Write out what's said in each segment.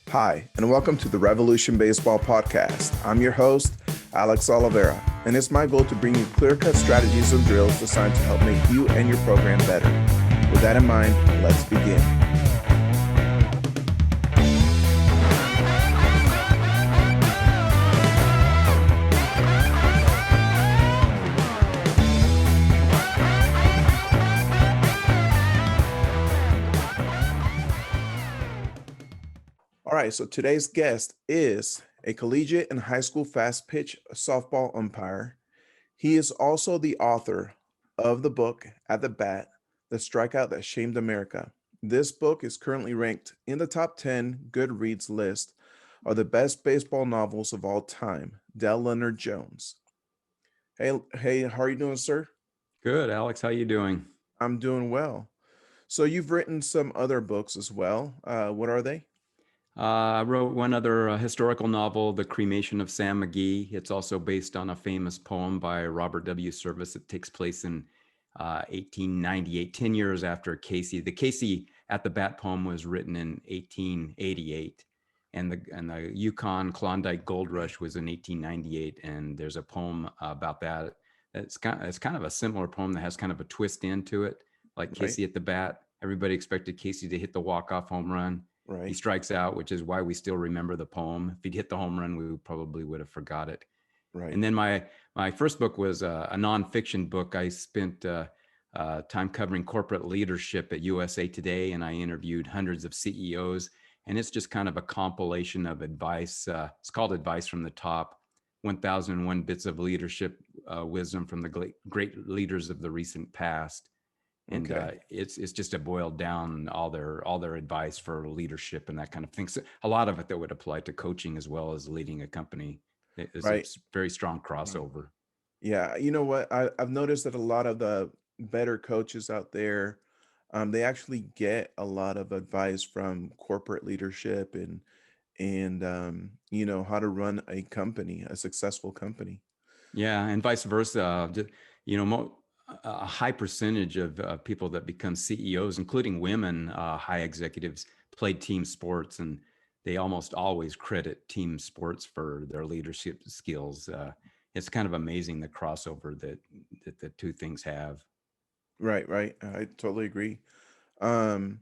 Hi, and welcome to the Revolution Baseball Podcast. I'm your host, Alex Oliveira, and it's my goal to bring you clear-cut strategies and drills designed to help make you and your program better. With that in mind, let's begin. All right, so today's guest is a collegiate and high school fast pitch softball umpire. He is also the author of the book At the Bat, The Strikeout That Shamed America. This book is currently ranked in the top 10 Goodreads list of the best baseball novels of all time. Leonard Jones. Hey, how are you doing, sir? Good, Alex. How you doing? I'm doing well. So you've written some other books as well. What are they? I wrote one other historical novel, The Cremation of Sam McGee. It's also based on a famous poem by Robert W. Service. It takes place in 1898, 10 years after Casey. The Casey at the Bat poem was written in 1888, and the Yukon Klondike Gold Rush was in 1898. And there's a poem about that. It's kind of a similar poem that has kind of a twist into it, like Right, Casey at the Bat. Everybody expected Casey to hit the walk-off home run. He right, strikes out, which is why we still remember the poem. If he'd hit the home run, we probably would have forgot it. right. And then my first book was a nonfiction book. I spent time covering corporate leadership at USA Today, and I interviewed hundreds of CEOs. And it's just kind of a compilation of advice. It's called Advice from the Top, 1001 Bits of Leadership Wisdom from the great leaders of the recent past. And Okay. it's just a boiled down all their advice for leadership and that kind of thing. So a lot of it that would apply to coaching as well as leading a company. Is a Right. very strong Right. crossover. Yeah, you know what? I've noticed that a lot of the better coaches out there, they actually get a lot of advice from corporate leadership and how to run a company, a successful company. Yeah, and vice versa. You know, a high percentage of people that become CEOs, including women, high executives, played team sports, and they almost always credit team sports for their leadership skills. It's kind of amazing the crossover that the two things have. Right, right. I totally agree. Um,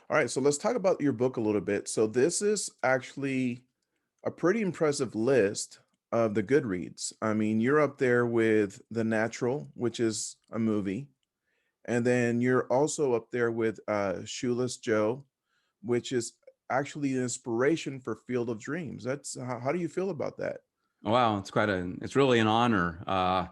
all right, so let's talk about your book a little bit. So this is actually a pretty impressive list of the Goodreads. I mean, you're up there with The Natural, which is a movie. And then you're also up there with Shoeless Joe, which is actually an inspiration for Field of Dreams. That's how do you feel about that? Wow, it's really an honor.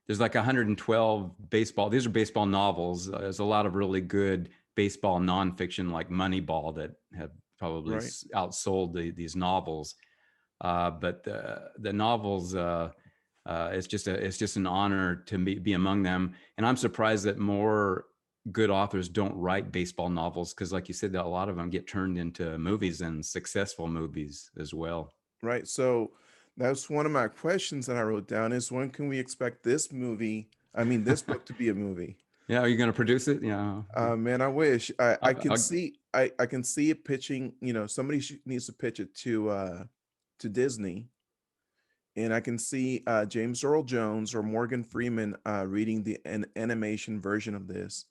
There's like 112 baseball. These are baseball novels. There's a lot of really good baseball nonfiction like Moneyball that have probably Right. outsold these novels. But the novels, it's just an honor to be among them. And I'm surprised that more good authors don't write baseball novels because, like you said, that a lot of them get turned into movies and successful movies as well. Right. So that's one of my questions that I wrote down is when can we expect this book to be a movie? Yeah, are you going to produce it? Yeah. Man, I wish I I, can I, see I can see it pitching. Somebody needs to pitch it to Disney, and I can see James Earl Jones or Morgan Freeman reading an animation version of this.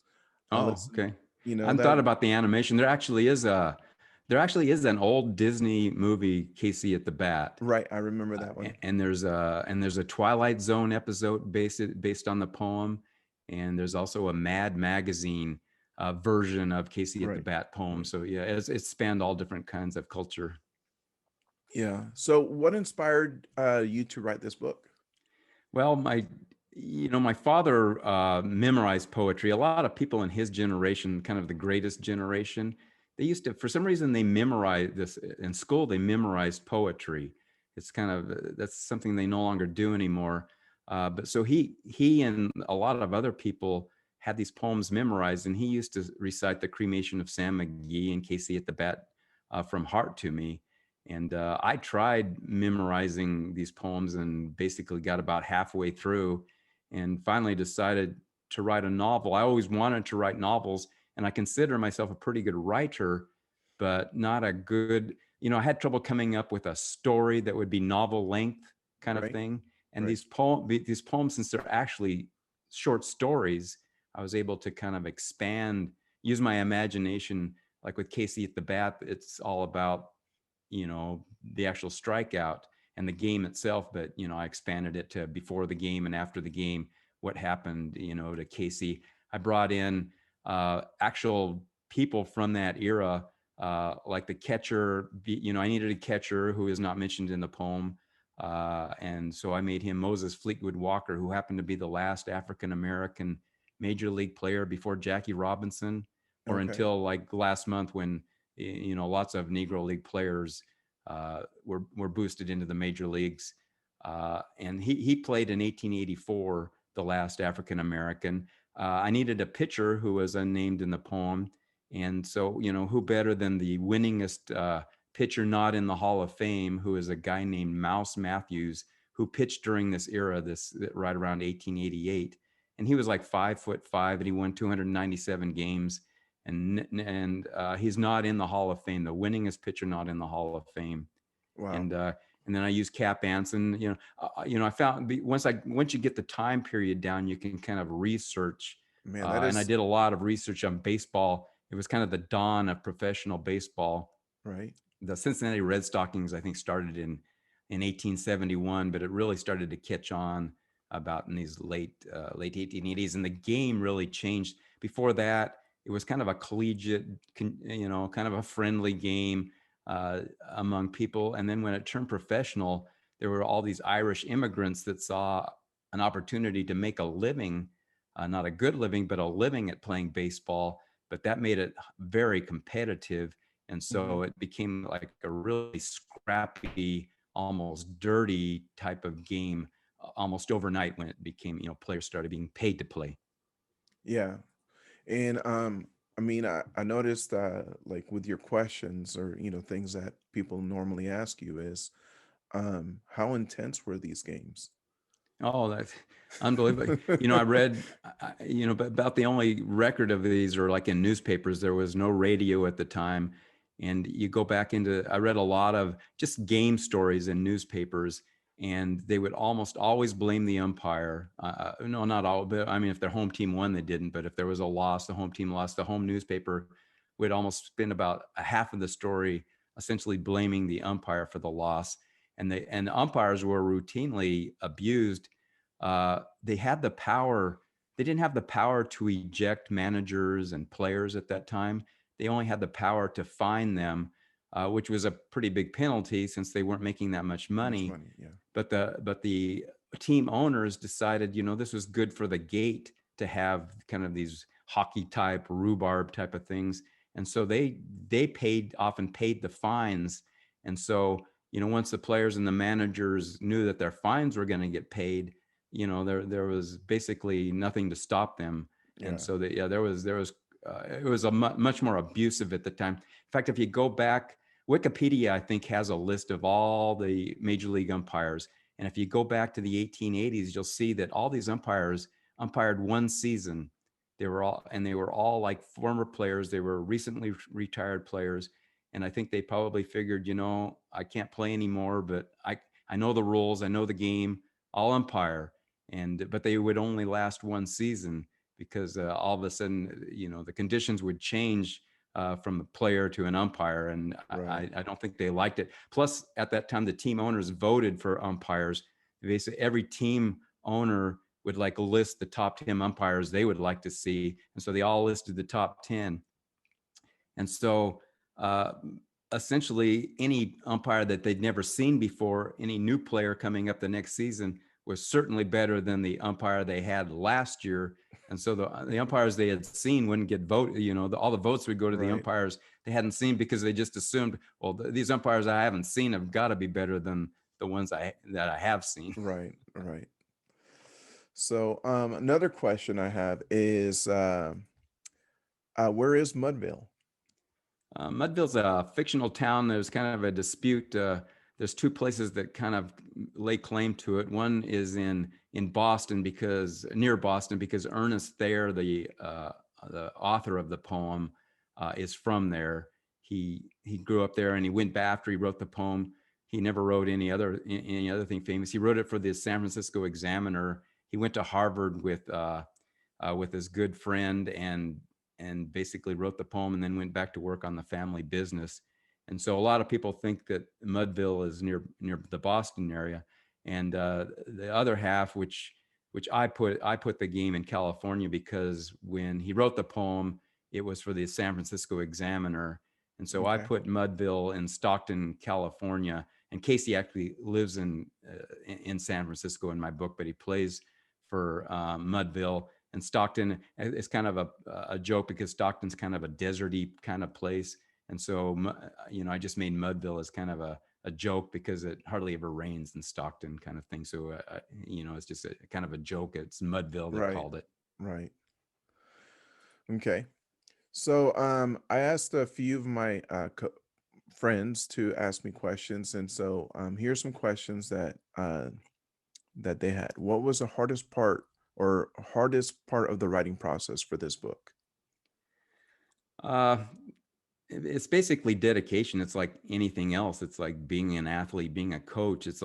oh, Listen, okay. I hadn't that thought about the animation. There actually is an old Disney movie, Casey at the Bat. right. I remember that one. And there's a Twilight Zone episode based on the poem, and there's also a Mad Magazine version of Casey at the Right. Bat poem. Right. So yeah, it's spanned all different kinds of culture. Yeah. So, what inspired you to write this book? Well, my father memorized poetry. A lot of people in his generation, kind of the greatest generation, they used to, for some reason, they memorized this in school. They memorized poetry. It's kind of that's something they no longer do anymore. But so he and a lot of other people had these poems memorized, and he used to recite the cremation of Sam McGee and Casey at the Bat from heart to me. And I tried memorizing these poems and basically got about halfway through and finally decided to write a novel. I always wanted to write novels, and I consider myself a pretty good writer, but not a good I had trouble coming up with a story that would be novel length kind of Right. thing. And Right. these poems, since they're actually short stories, I was able to kind of expand, use my imagination. Like with Casey at the bat, it's all about, the actual strikeout and the game itself. But, I expanded it to before the game and after the game, what happened, to Casey. I brought in actual people from that era, like the catcher. I needed a catcher who is not mentioned in the poem. And so I made him Moses Fleetwood Walker, who happened to be the last African American major league player before Jackie Robinson, or Okay. until like last month when lots of Negro League players were boosted into the major leagues. And he played in 1884, the last African American. I needed a pitcher who was unnamed in the poem, and so who better than the winningest pitcher not in the Hall of Fame, who is a guy named Mouse Matthews, who pitched during this era, this right around 1888, and he was like 5'5", and he won 297 games, and he's not in the Hall of Fame, the winningest pitcher not in the Hall of Fame. Wow. And then I use Cap Anson. I found once you get the time period down, you can kind of research. Man, that And I is did a lot of research on baseball. It was kind of the dawn of professional baseball. right. The Cincinnati Red Stockings, I think, started in 1871, but it really started to catch on about in these late 1880s, and the game really changed. Before that, it was kind of a collegiate, kind of a friendly game uh, among people. And then when it turned professional, there were all these Irish immigrants that saw an opportunity to make a living, not a good living, but a living at playing baseball. But that made it very competitive. And Mhm. so it became like a really scrappy, almost dirty type of game almost overnight when it became, players started being paid to play. Yeah. And I mean, I noticed like with your questions or things that people normally ask you is how intense were these games? Oh, that's unbelievable. I read, but about the only record of these are like in newspapers. There was no radio at the time. And you go back I read a lot of just game stories in newspapers, and they would almost always blame the umpire. No, not all, but I mean, if their home team won, they didn't. But if there was a loss, the home team lost, the home newspaper would almost spend about a half of the story essentially blaming the umpire for the loss. And the umpires were routinely abused. They had the power. They didn't have the power to eject managers and players at that time. They only had the power to fine them, which was a pretty big penalty since they weren't making that much Much money. money, yeah. But the team owners decided, this was good for the gate to have kind of these hockey type, rhubarb type of things, and so they often paid the fines. And so once the players and the managers knew that their fines were going to get paid, there was basically nothing to stop them. And Yeah. so that yeah, there was it was a much more abusive at the time. In fact, if you go back, Wikipedia, I think, has a list of all the major league umpires. And if you go back to the 1880s, you'll see that all these umpires umpired one season. They were all like former players. They were recently retired players. And I think they probably figured, I can't play anymore, but I know the rules, I know the game, I'll umpire. But they would only last one season because all of a sudden, the conditions would change from a player to an umpire, and Right. I don't think they liked it. Plus, at that time, the team owners voted for umpires. Basically, every team owner would like list the top 10 umpires they would like to see, and so they all listed the top 10. And so, uh, essentially, any umpire that they'd never seen before, any new player coming up the next season, was certainly better than the umpire they had last year. And so the umpires they had seen wouldn't get voted. All the votes would go to the Right. umpires they hadn't seen because they just assumed, well, these umpires I haven't seen have got to be better than the ones that I have seen. Right. Right. So another question I have is where is Mudville? Mudville's a fictional town. There's kind of a dispute. There's two places that kind of lay claim to it. One is in Boston, because near Boston, because Ernest Thayer, the author of the poem, is from there. he grew up there, and he went back after he wrote the poem. He never wrote any other thing famous. He wrote it for the San Francisco Examiner. He went to Harvard with his good friend, and basically wrote the poem, and then went back to work on the family business. And so a lot of people think that Mudville is near the Boston area, and the other half, which I put the game in California, because when he wrote the poem, it was for the San Francisco Examiner, and so I Okay. put Mudville in Stockton, California. And Casey actually lives in San Francisco in my book, but he plays for Mudville. And Stockton is kind of a joke, because Stockton's kind of a deserty kind of place. And so, I just made Mudville as kind of a joke, because it hardly ever rains in Stockton, kind of thing. So, it's just a kind of a joke. It's Mudville, they Right. called it. Right. Okay. So, I asked a few of my friends to ask me questions, and so here's some questions that they had. What was the hardest part of the writing process for this book? Uh, it's basically dedication. It's like anything else. It's like being an athlete, being a coach. It's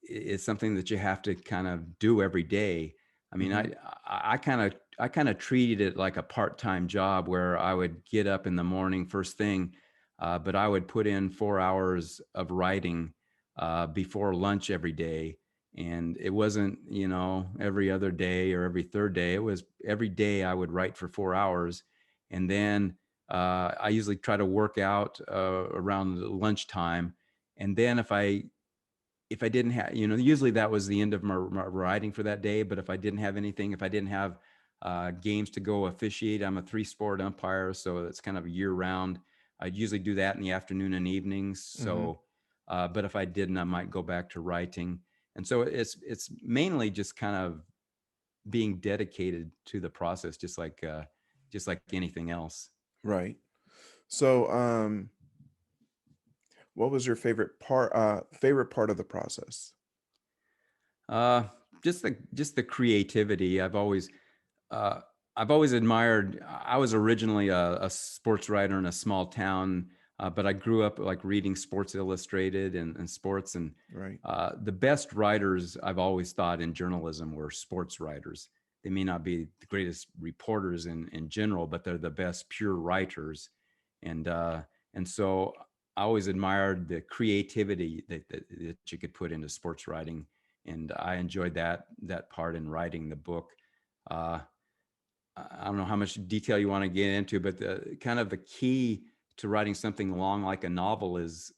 it's something that you have to kind of do every day. I mean, Mm-hmm. I kind of treated it like a part-time job, where I would get up in the morning first thing, but I would put in 4 hours of writing before lunch every day. And it wasn't, every other day or every third day. It was every day I would write for 4 hours. And then I usually try to work out around lunchtime. And then if I didn't have, usually that was the end of my writing for that day. But if I didn't have anything, if I didn't have games to go officiate, I'm a 3-sport umpire, so it's kind of year round. I'd usually do that in the afternoon and evenings. Mm-hmm. So, but if I didn't, I might go back to writing. And so it's mainly just kind of being dedicated to the process, just like anything else. Right. So, what was your favorite part of the process? Uh, just the creativity. Uh, I've always admired. I was originally a sports writer in a small town, but I grew up like reading Sports Illustrated and sports. And Right. the best writers I've always thought in journalism were sports writers. They may not be the greatest reporters in general, but they're the best pure writers. And and so I always admired the creativity that you could put into sports writing, and I enjoyed that part in writing the book. Uh, I don't know how much detail you want to get into, but the kind of the key to writing something long like a novel is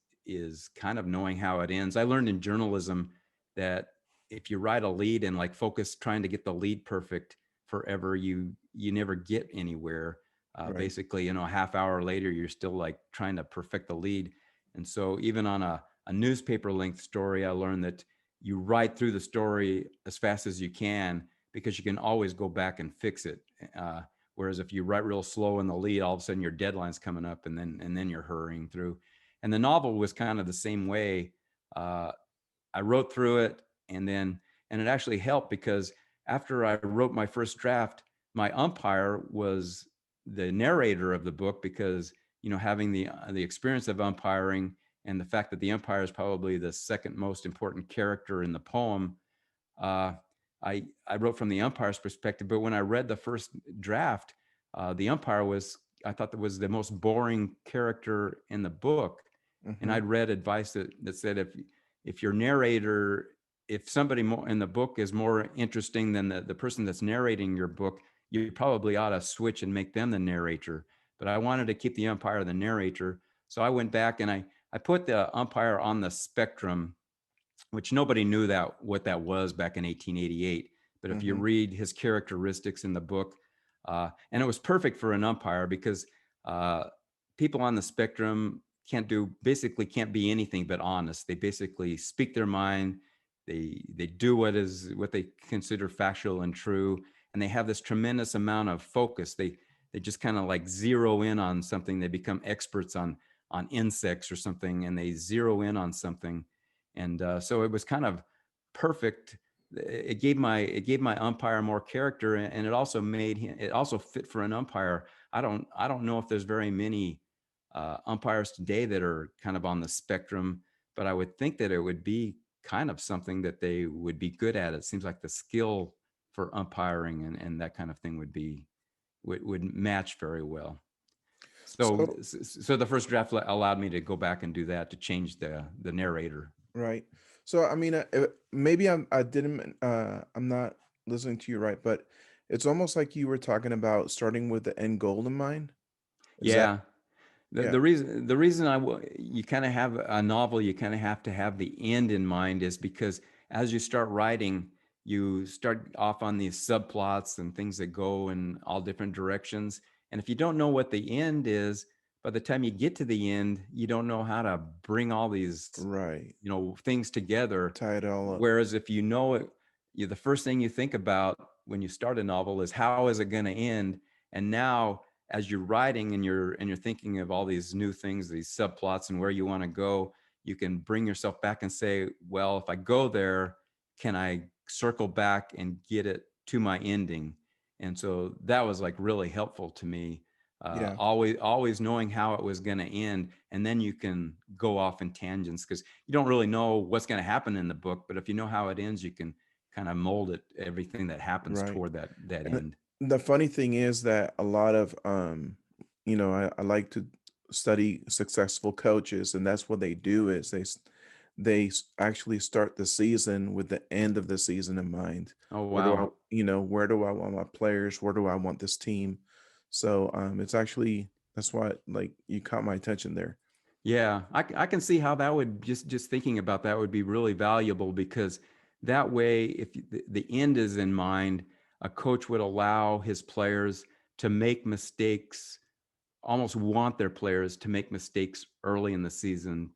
kind of knowing how it ends. I learned in journalism that if you write a lead and like focus trying to get the lead perfect forever, you never get anywhere. Right. Basically, a half hour later, you're still like trying to perfect the lead. And so even on a newspaper length story, I learned that you write through the story as fast as you can, because you can always go back and fix it. Uh, Whereas if you write real slow in the lead, all of a sudden your deadline's coming up, and then you're hurrying through. And the novel was kind of the same way. Uh, I wrote through it, and it actually helped, because after I wrote my first draft, my umpire was the narrator of the book, because having the experience of umpiring, and the fact that the umpire is probably the second most important character in the poem. uh, I wrote from the umpire's perspective, but when I read the first draft, the umpire was I thought that was the most boring character in the book. And Mm-hmm. I'd read advice that said, if your narrator, if somebody more in the book is more interesting than the person that's narrating your book, you probably ought to switch and make them the narrator. But I wanted to keep the umpire the narrator, so I went back and I put the umpire on the spectrum, which nobody knew what that was back in 1888. But if you Mm-hmm. read his characteristics in the book, and it was perfect for an umpire, because uh, people on the spectrum basically can't be anything but honest. They basically speak their mind. They do what they consider factual and true, and they have this tremendous amount of focus. They just kind of like zero in on something. They become experts on insects or something, and they zero in on something. And so it was kind of perfect. It gave my umpire more character, and it also fit for an umpire. I don't know if there's very many umpires today that are kind of on the spectrum, but I would think that it would be kind of something that they would be good at. It seems like the skill for umpiring and that kind of thing would match very well. So, So so the first draft allowed me to go back and do that to change the narrator. right. So I mean, maybe I didn't. I'm not listening to you right, but it's almost like you were talking about starting with the end goal in mind. Is that Yeah, yeah? the reason you kind of have a novel, you kind of have to have the end in mind is because as you start writing, you start off on these subplots and things that go in all different directions. And if you don't know what the end is, by the time you get to the end, you don't know how to bring all these, Right. things together. Tie it all up. Whereas if you know it, the first thing you think about when you start a novel is how is it going to end? And now as you're writing and you're thinking of all these new things, these subplots and where you want to go, you can bring yourself back and say, well, if I go there, can I circle back and get it to my ending? And so that was like really helpful to me. Yeah. Always knowing how it was going to end, and then you can go off in tangents because you don't really know what's going to happen in the book. But if you know how it ends, you can kind of mold it, everything that happens Right. toward that And end. the funny thing is that a lot of I like to study successful coaches, and that's what they do is actually start the season with the end of the season in mind. Oh Where do I, wow. where do I want my players? Where do I want this team? So it's actually that's why like you caught my attention there. Yeah, I can see how that would just thinking about that would be really valuable because that way, if the end is in mind, a coach would allow his players to make mistakes, almost want their players to make mistakes early in the season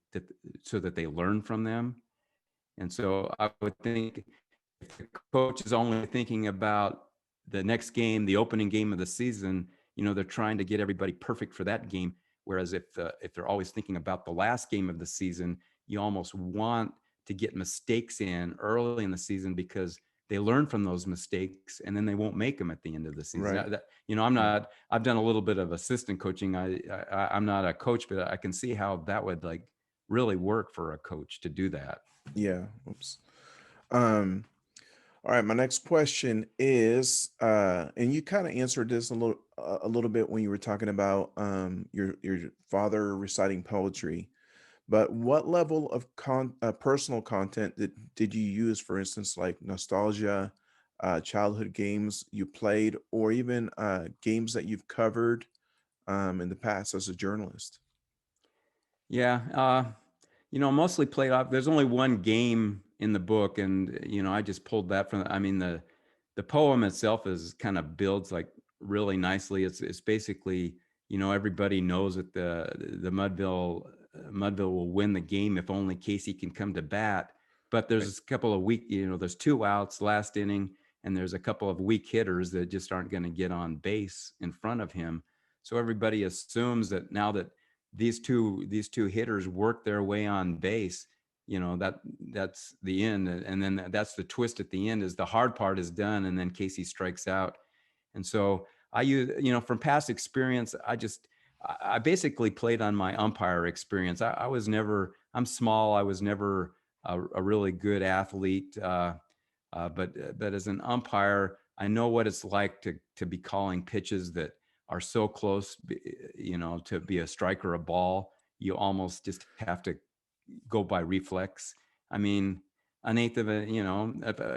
so that they learn from them. And so I would think if the coach is only thinking about the next game, the opening game of the season, they're trying to get everybody perfect for that game. Whereas if they're always thinking about the last game of the season, you almost want to get mistakes in early in the season because they learn from those mistakes and then they won't make them at the end of the season. Right. I'm Right. not. I've done a little bit of assistant coaching. I'm not a coach, but I can see how that would like really work for a coach to do that. Yeah. Oops. Um. All right, my next question is, and you kind of answered this a little bit when you were talking about your father reciting poetry. But what level of personal content did you use? For instance, like nostalgia, childhood games you played, or even games that you've covered in the past as a journalist. Yeah, mostly played off. There's only one game in the book, and I just pulled that from. I mean, the poem itself is kind of builds like really nicely. It's basically everybody knows that the Mudville will win the game if only Casey can come to bat. But Right. there's a couple of weak, there's 2 outs last inning, and there's a couple of weak hitters that just aren't going to get on base in front of him. So everybody assumes that now that these two hitters work their way on base, that's the end. And then that's the twist at the end is the hard part is done and then Casey strikes out. And so I use, from past experience, I basically played on my umpire experience. I was never, I'm small, I was never a really good athlete, but as an umpire, I know what it's like to be calling pitches that are so close, to be a strike or a ball. You almost just have to go by reflex. I mean, an eighth of a,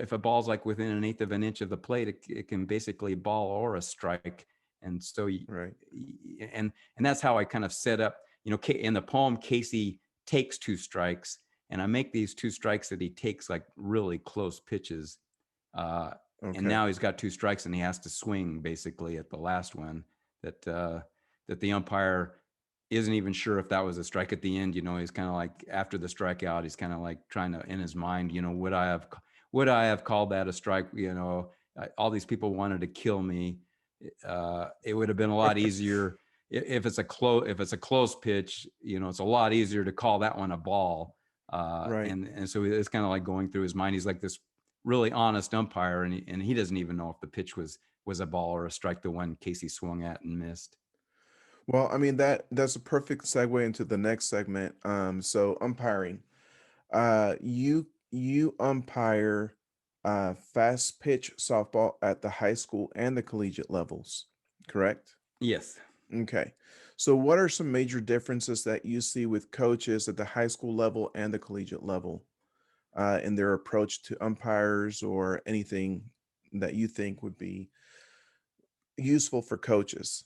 if a ball's like within an eighth of an inch of the plate, it can basically ball or a strike. And so, Right. and that's how I kind of set up, in the poem, Casey takes 2 strikes, and I make these 2 strikes that he takes like really close pitches. Uh, and Okay. now he's got 2 strikes and he has to swing basically at the last one that the umpire isn't even sure if that was a strike at the end. He's kind of like after the strikeout, he's kind of like trying to in his mind, would I have called that a strike? All these people wanted to kill me. It would have been a lot easier if it's a close pitch. It's a lot easier to call that one a ball. Right. And so it's kind of like going through his mind. He's like this really honest umpire, and he doesn't even know if the pitch was a ball or a strike, the one Casey swung at and missed. Well, I mean that's a perfect segue into the next segment. So umpiring. You umpire fast pitch softball at the high school and the collegiate levels, correct? Yes. Okay. So what are some major differences that you see with coaches at the high school level and the collegiate level in their approach to umpires or anything that you think would be useful for coaches?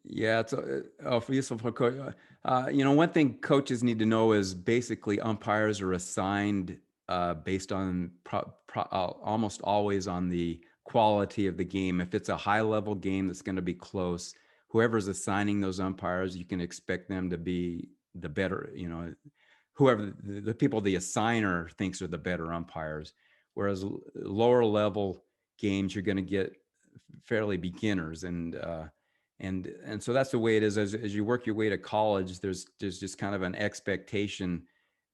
Yeah, it's for useful for coach. One thing coaches need to know is basically umpires are assigned based on almost always on the quality of the game. If it's a high level game that's going to be close, whoever's assigning those umpires, you can expect them to be the better. Whoever the people the assigner thinks are the better umpires. Whereas lower level games, you're going to get fairly beginners and so that's the way it is as you work your way to college. There's just kind of an expectation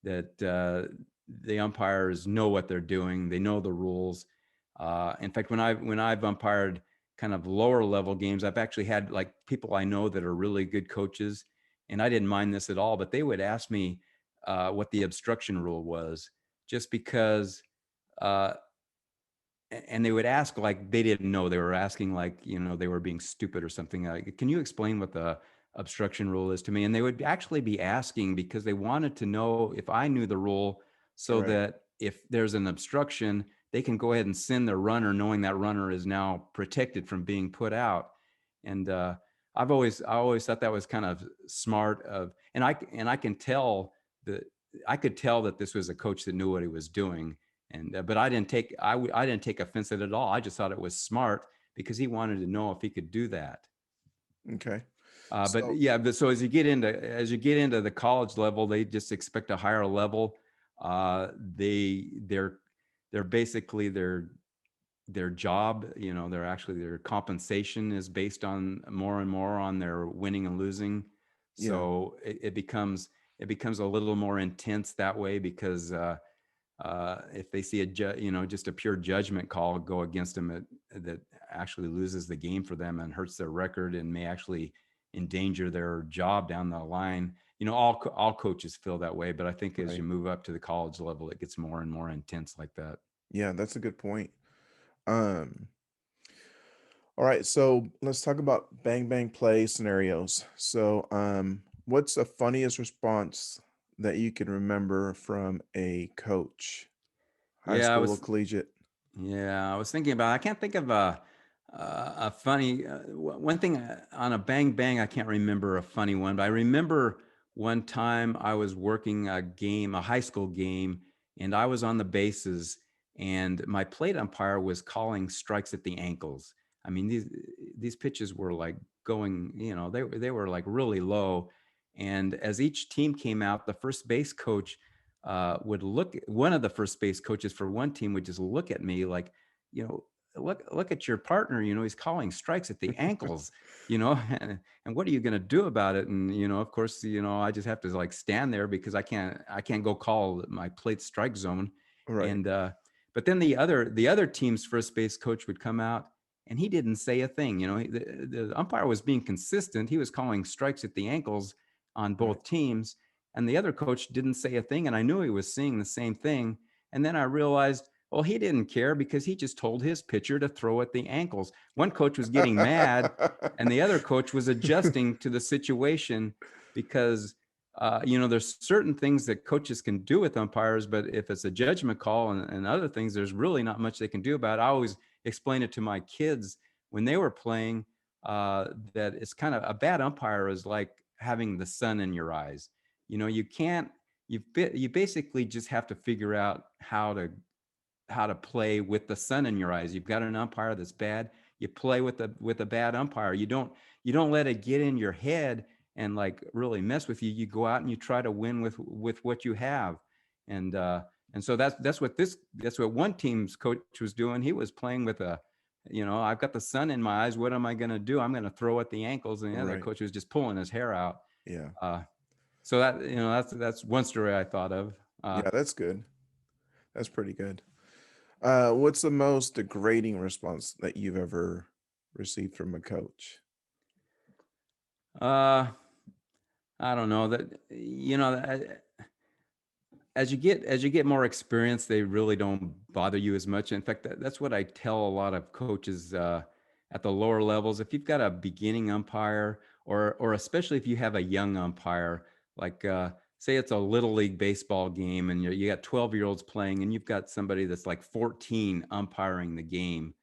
that the umpires know what they're doing. They know the rules. In fact, when I've umpired kind of lower level games, I've actually had like people I know that are really good coaches, and I didn't mind this at all, but they would ask me what the obstruction rule was, just because uh, and they would ask like they didn't know. They were asking like, they were being stupid or something. Like, can you explain what the obstruction rule is to me? And they would actually be asking because they wanted to know if I knew the rule, so Right. that if there's an obstruction, they can go ahead and send their runner, knowing that runner is now protected from being put out. And I always thought that was kind of smart and I can tell that I could tell that this was a coach that knew what he was doing. And but I didn't take offense at it at all. I just thought it was smart because he wanted to know if he could do that. Okay. But So yeah, but so as you get into the college level, they just expect a higher level. They're basically their job. Their compensation is based on more and more on their winning and losing. yeah. So it becomes a little more intense that way because if they see just a pure judgment call go against them, that actually loses the game for them and hurts their record and may actually endanger their job down the line. All coaches feel that way, but I think as you Right. move up to the college level, it gets more and more intense like that. Yeah, that's a good point. Um, all right, so let's talk about bang bang play scenarios. So, what's the funniest response that you can remember from a coach, high Yeah, I school or was collegiate? Yeah, I was thinking about. I can't think of a funny one thing on a bang bang. I can't remember a funny one, but I remember one time I was working a high school game, and I was on the bases, and my plate umpire was calling strikes at the ankles. I mean, these pitches were like going, they were like really low, and as each team came out, the first base coach would look. One of the first base coaches for one team would just look at me like, you know, look at your partner. He's calling strikes at the ankles. And what are you going to do about it? And of course, I just have to like stand there because I can't go call my plate strike zone. Right. And but then the other team's first base coach would come out. And he didn't say a thing. The umpire was being consistent. He was calling strikes at the ankles on Right. both teams, and the other coach didn't say a thing, and I knew he was seeing the same thing. And then I realized, well, he didn't care because he just told his pitcher to throw at the ankles. One coach was getting mad, and the other coach was adjusting to the situation because there's certain things that coaches can do with umpires, but if it's a judgment call and other things, there's really not much they can do about it. I always explain it to my kids when they were playing, that it's kind of a bad umpire is like having the sun in your eyes. You can't. You basically just have to figure out how to play with the sun in your eyes. You've got an umpire that's bad. You play with a bad umpire. You don't let it get in your head and like really mess with you. You go out and you try to win with what you have. And so that's what one team's coach was doing. He was playing with I've got the sun in my eyes. What am I going to do? I'm going to throw at the ankles. And the other Right. coach was just pulling his hair out. Yeah. Uh, so that's one story I thought of. Yeah, that's good. That's pretty good. What's the most degrading response that you've ever received from a coach? Uh, I don't know that, as you get more experience, they really don't bother you as much. In fact, that's what I tell a lot of coaches at the lower levels. If you've got a beginning umpire, or especially if you have a young umpire, like say it's a little league baseball game, and you got 12-year-olds playing, and you've got somebody that's like 14 umpiring the game.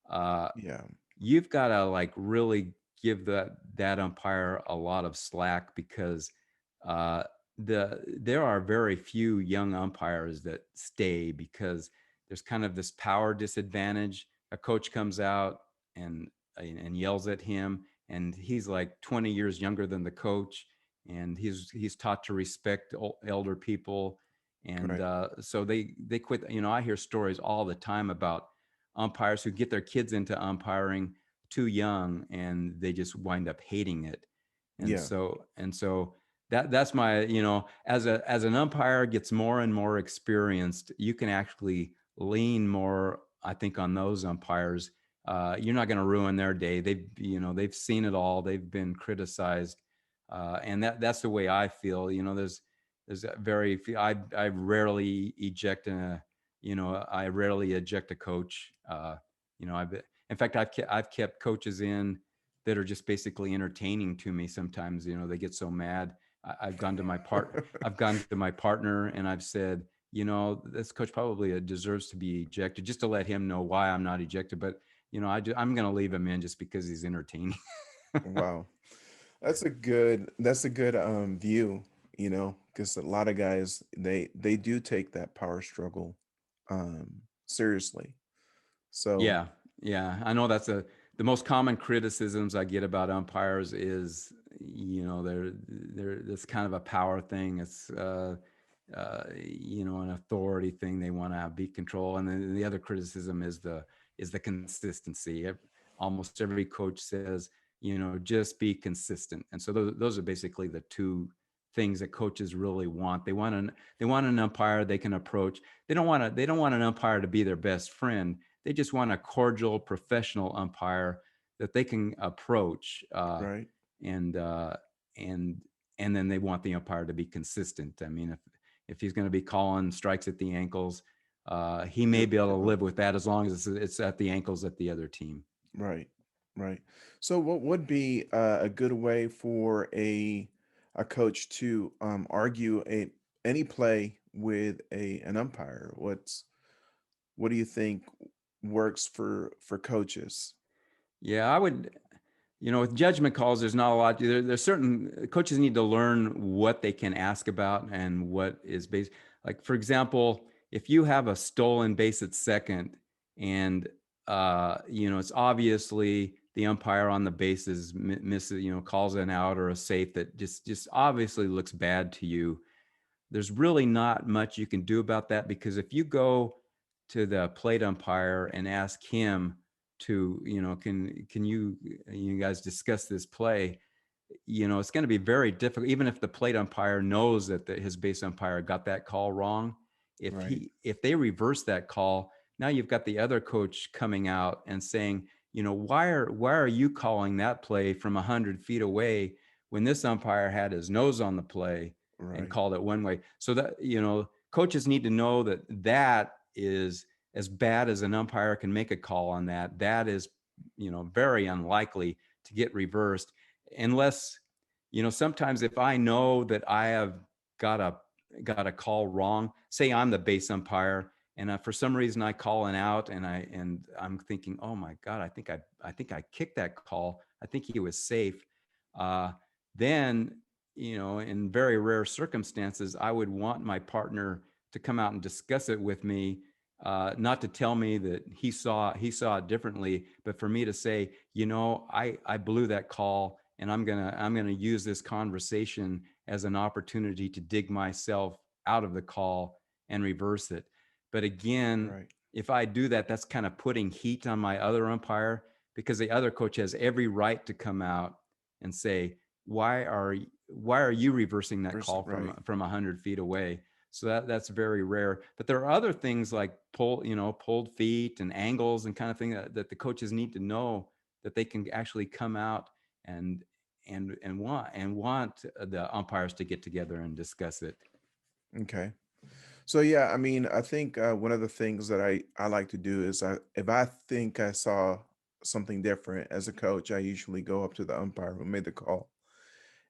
Uh, Yeah, you've got to like really give that umpire a lot of slack, because uh, there are very few young umpires that stay, because there's kind of this power disadvantage. A coach comes out and yells at him, and he's like 20 years younger than the coach, and he's taught to respect elder people, and right. so they quit. I hear stories all the time about umpires who get their kids into umpiring too young, and they just wind up hating it. and Yeah, so and so that's my, as an umpire gets more and more experienced, you can actually lean more, I think, on those umpires. You're not going to ruin their day. They've seen it all. They've been criticized, and that's the way I feel. There's very few. I rarely eject I rarely eject a coach. I've in fact I've kept coaches in that are just basically entertaining to me. Sometimes, they get so mad. I've gone to my partner and I've said, this coach probably deserves to be ejected, just to let him know why I'm not ejected. But I'm going to leave him in just because he's entertaining. wow. That's a good view, because a lot of guys, they do take that power struggle seriously. So, Yeah, yeah. I know the most common criticisms I get about umpires is, they're this kind of a power thing. It's an authority thing. They want to be control, and then the other criticism is the consistency. Almost every coach says, just be consistent, and so those are basically the two things that coaches really want. They want an umpire they can approach. They don't want an umpire to be their best friend. They just want a cordial, professional umpire that they can approach, right. and and and then they want the umpire to be consistent. I mean, if he's going to be calling strikes at the ankles, he may You're, be able to live with that, as long as it's at the ankles at the other team. right. Right. So what would be a good way for a coach to argue a any play with a an umpire? What do you think works for coaches? Yeah, I would. With judgment calls, there's not a lot. There's certain coaches need to learn what they can ask about and what is based. Like, for example, if you have a stolen base at second, and it's obviously the umpire on the bases misses, calls an out or a safe that just obviously looks bad to you. There's really not much you can do about that, because if you go to the plate umpire and ask him to, can you guys discuss this play, it's going to be very difficult. Even if the plate umpire knows that his base umpire got that call wrong, Right. if they reverse that call, now you've got the other coach coming out and saying, why are you calling that play from 100 feet away when this umpire had his nose on the play and Right. called it one way? So that, coaches need to know that that is, as bad as an umpire can make a call on that, that is, very unlikely to get reversed, unless, sometimes if I know that I have got a got a call wrong, say I'm the base umpire, and for some reason I call an out, and I'm thinking, oh my god, I think I kicked that call, I think he was safe. uh, then, in very rare circumstances, I would want my partner to come out and discuss it with me, not to tell me that he saw it differently, but for me to say, I blew that call, and I'm gonna use this conversation as an opportunity to dig myself out of the call and reverse it. But again, Right. if I do that, that's kind of putting heat on my other umpire, because the other coach has every right to come out and say, why are you reversing that call from Right. 100 feet away? So that's very rare. But there are other things like pulled feet and angles and kind of thing that the coaches need to know, that they can actually come out and want the umpires to get together and discuss it. Okay. So yeah, I mean, I think one of the things that I like to do is if I think I saw something different as a coach, I usually go up to the umpire who made the call,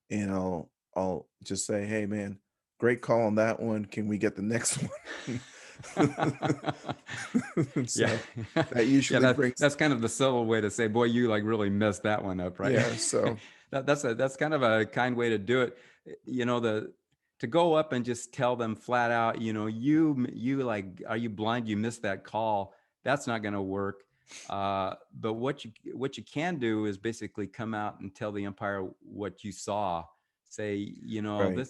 and I'll just say, "Hey, man, great call on that one. Can we get the next one?" Yeah. So that Yeah, usually brings that's kind of the subtle way to say, boy, you like really messed that one up, right? yeah. So That's kind of a kind way to do it. The to go up and just tell them flat out, you like, are you blind? You missed that call. That's not going to work. But what you can do is basically come out and tell the umpire what you saw. Say, right,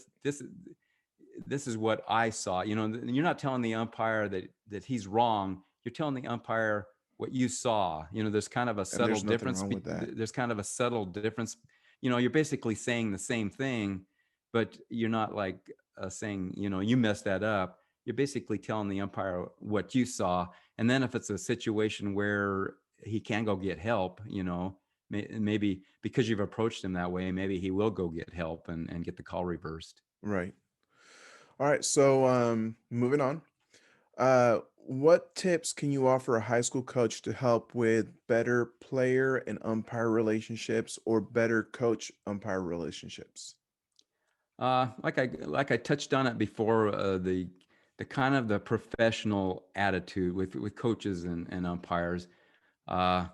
this is what I saw. You're not telling the umpire that he's wrong. You're telling the umpire what you saw. There's kind of a and subtle there's nothing difference. wrong with that. There's kind of a subtle difference. You're basically saying the same thing, but you're not like saying, you messed that up. You're basically telling the umpire what you saw. And then if it's a situation where he can go get help, maybe because you've approached him that way, maybe he will go get help and get the call reversed. Right. All right. So moving on. What tips can you offer a high school coach to help with better player and umpire relationships or better coach umpire relationships? Like I touched on it before, the kind of the professional attitude with coaches and umpires. Uh,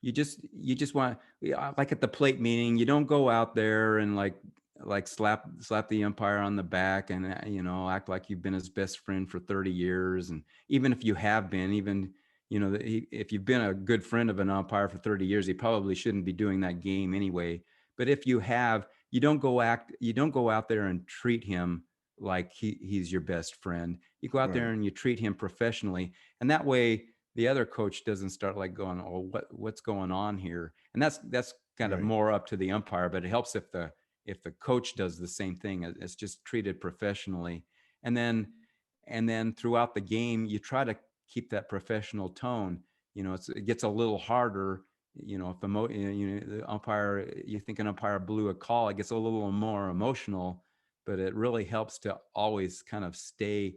you just want, yeah, like at the plate meeting, you don't go out there and like slap the umpire on the back and act like you've been his best friend for 30 years. And even if you have been, even if you've been a good friend of an umpire for 30 years, he probably shouldn't be doing that game anyway. But if you have, you don't go out there and treat him like he's your best friend. You go out there Right. and you treat him professionally, and that way the other coach doesn't start like going, "Oh, what's going on here?" And that's kind of Right. more up to the umpire, but it helps if the coach does the same thing. It's just treated professionally, and then throughout the game, you try to keep that professional tone. It gets a little harder. If the umpire, you think an umpire blew a call, it gets a little more emotional, but it really helps to always kind of stay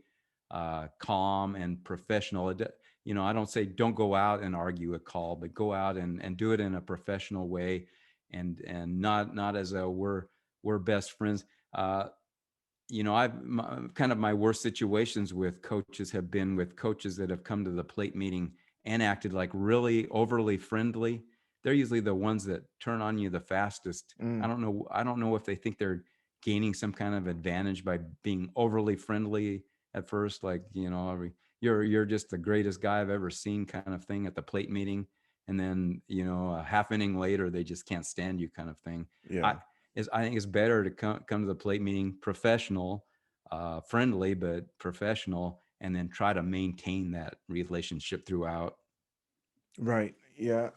calm and professional. I don't say don't go out and argue a call, but go out and do it in a professional way, and not as a we're best friends. Kind of my worst situations with coaches have been with coaches that have come to the plate meeting and acted like really overly friendly. They're usually the ones that turn on you the fastest. I Mm, don't know. I don't know if they think they're gaining some kind of advantage by being overly friendly at first, like you're just the greatest guy I've ever seen, kind of thing at the plate meeting, and then a half inning later they just can't stand you, kind of thing. I yeah. I think it's better to come to the plate meeting professional, friendly but professional, and then try to maintain that relationship throughout. Right. Yeah.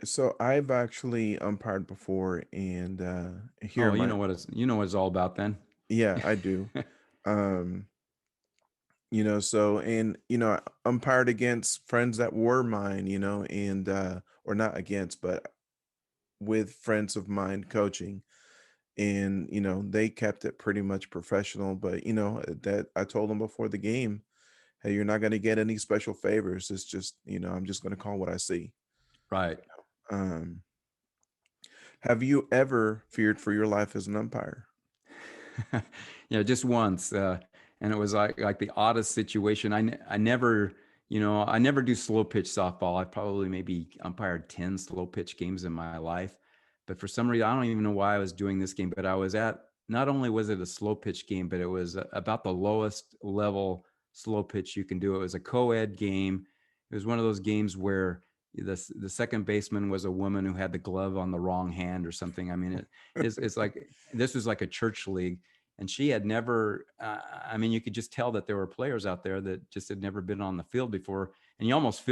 So I've actually umpired before and here Oh, my you know what it's all about then. yeah, I do. Um so and umpired against friends that were mine, and or not against, but with friends of mine coaching. And they kept it pretty much professional, but that I told them before the game, hey, you're not going to get any special favors. It's just, I'm just going to call what I see. Right. Um have you ever feared for your life as an umpire? Just once, and it was like the oddest situation. I never do slow pitch softball. I probably maybe umpired 10 slow pitch games in my life, but for some reason I don't even know why I was doing this game. But I was at, not only was it a slow pitch game, but it was about the lowest level slow pitch you can do. It was a co-ed game. It was one of those games where the second baseman was a woman who had the glove on the wrong hand or something. I mean, it's like this was like a church league, and she had never, I mean, you could just tell that there were players out there that just had never been on the field before, and you almost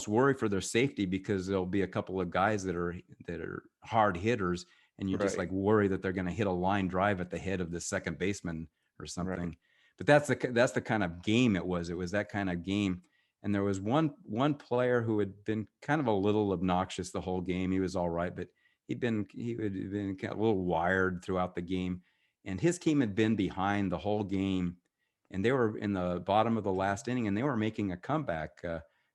worry for their safety, because there'll be a couple of guys that are hard hitters, and you just Right. like worry that they're going to hit a line drive at the head of the second baseman or Right. something. But that's the kind of game it was that kind of game. And there was one player who had been kind of a little obnoxious the whole game. He was all right, but he had been kind of a little wired throughout the game, and his team had been behind the whole game, and they were in the bottom of the last inning, and they were making a comeback.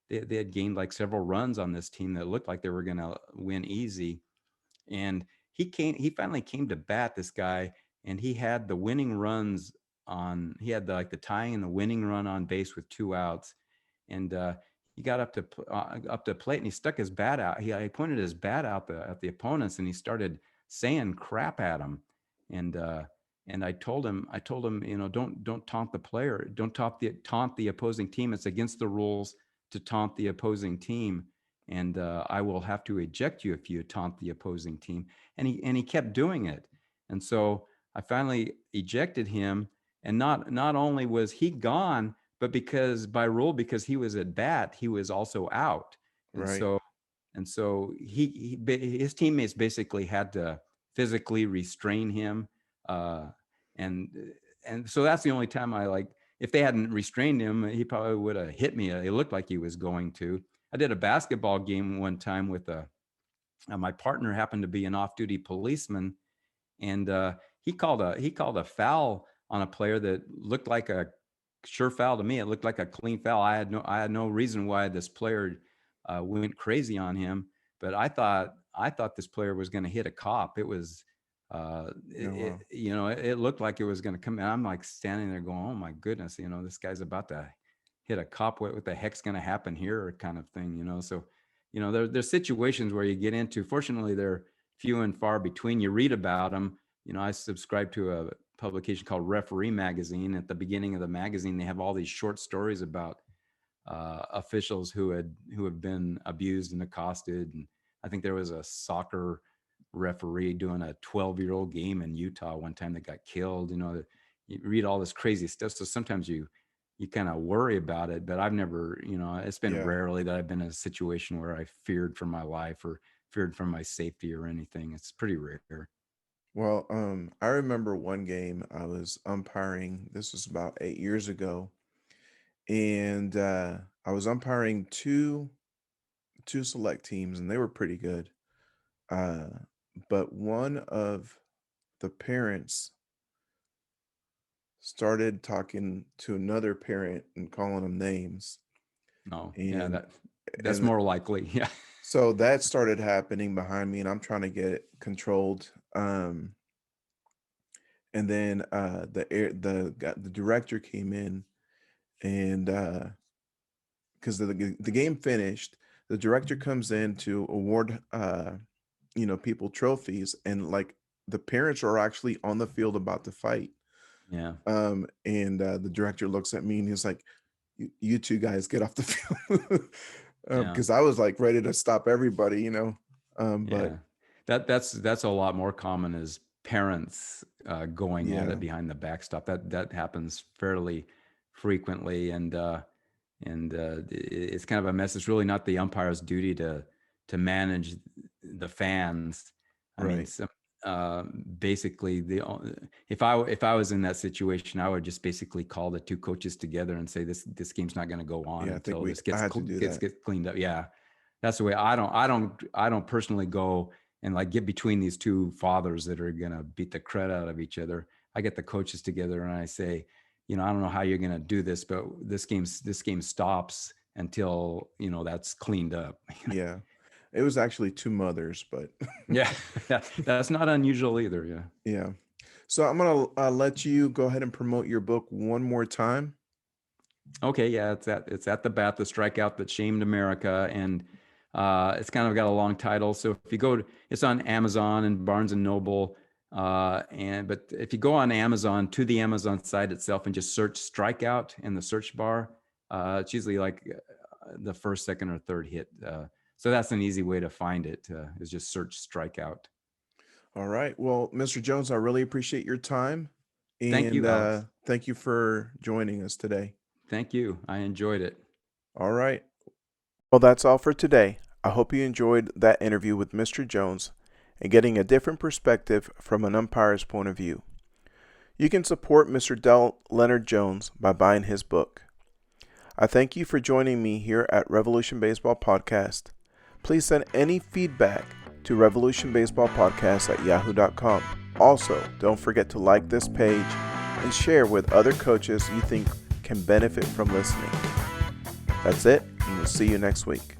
They had gained like several runs on this team that looked like they were going to win easy, and he finally came to bat, this guy, and he had the winning runs on. He had like the tying and the winning run on base with 2 outs, and he got up to plate, and he stuck his bat out. He pointed his bat out at the opponents, and he started saying crap at him. And I told him, don't taunt the player, don't taunt the opposing team. It's against the rules to taunt the opposing team, and I will have to eject you if you taunt the opposing team. And he kept doing it, and so I finally ejected him. And not only was he gone, but because he was at bat, he was also out. And Right. so his teammates basically had to physically restrain him, uh, and and so that's the only time I like. If they hadn't restrained him, he probably would have hit me. It looked like he was going to. I did a basketball game one time with my partner happened to be an off-duty policeman, and he called a foul on a player that looked like a sure foul to me. It looked like a clean foul. I had no reason why this player went crazy on him, but I thought this player was going to hit a cop. It was Oh, wow. it looked like it was going to come. And I'm like standing there going, oh my goodness, this guy's about to hit a cop. What the heck's going to happen here, kind of thing. So there's situations where you get into. Fortunately, they're few and far between. You read about them. I subscribe to a publication called Referee Magazine. At the beginning of the magazine, they have all these short stories about officials who have been abused and accosted. And I think there was a soccer referee doing a 12-year-old game in Utah one time that got killed. You read all this crazy stuff, so sometimes you kind of worry about it. But I've never, it's been Yeah. rarely that I've been in a situation where I feared for my life or feared for my safety or anything. It's pretty rare. Well, I remember one game I was umpiring. This was about 8 years ago, and I was umpiring two select teams, and they were pretty good. Uh, but one of the parents started talking to another parent and calling them names, No, yeah, and that's and more likely. Yeah, so that started happening behind me, and I'm trying to get it controlled. And then the director came in, and because the game finished, the director comes in to award people trophies, and like the parents are actually on the field about to fight. yeah, And the director looks at me and he's like, you two guys get off the field. yeah. Because I was like ready to stop everybody. But Yeah, that's a lot more common as parents going at yeah, it behind the backstop. That happens fairly frequently, and it's kind of a mess. It's really not the umpire's duty to manage the fans. I mean, right. uh, basically, if I was in that situation, I would just basically call the two coaches together and say this game's not going to go on Yeah, I think until we this I gets had to do that. gets cleaned up. Yeah, that's the way. I don't personally go and like get between these two fathers that are gonna beat the crud out of each other. I get the coaches together and I say, I don't know how you're gonna do this, but this game stops until that's cleaned up. Yeah. It was actually two mothers, but Yeah, that's not unusual either. Yeah. yeah. So I'm gonna let you go ahead and promote your book one more time. Okay, yeah, it's at the bat, the strikeout that shamed America, and it's kind of got a long title. So if you it's on Amazon and Barnes and Noble, but if you go on Amazon to the Amazon site itself and just search strikeout in the search bar, it's usually like the first, second, or third hit. So that's an easy way to find it. Is just search strikeout. All right. Well, Mr. Jones, I really appreciate your time, Thank and you, Alex. thank you for joining us today. Thank you. I enjoyed it. All right. Well, that's all for today. I hope you enjoyed that interview with Mr. Jones and getting a different perspective from an umpire's point of view. You can support Mr. Leonard Jones by buying his book. I thank you for joining me here at Revolution Baseball Podcast. Please send any feedback to revolutionbaseballpodcast@yahoo.com. Also, don't forget to like this page and share with other coaches you think can benefit from listening. That's it, and we'll see you next week.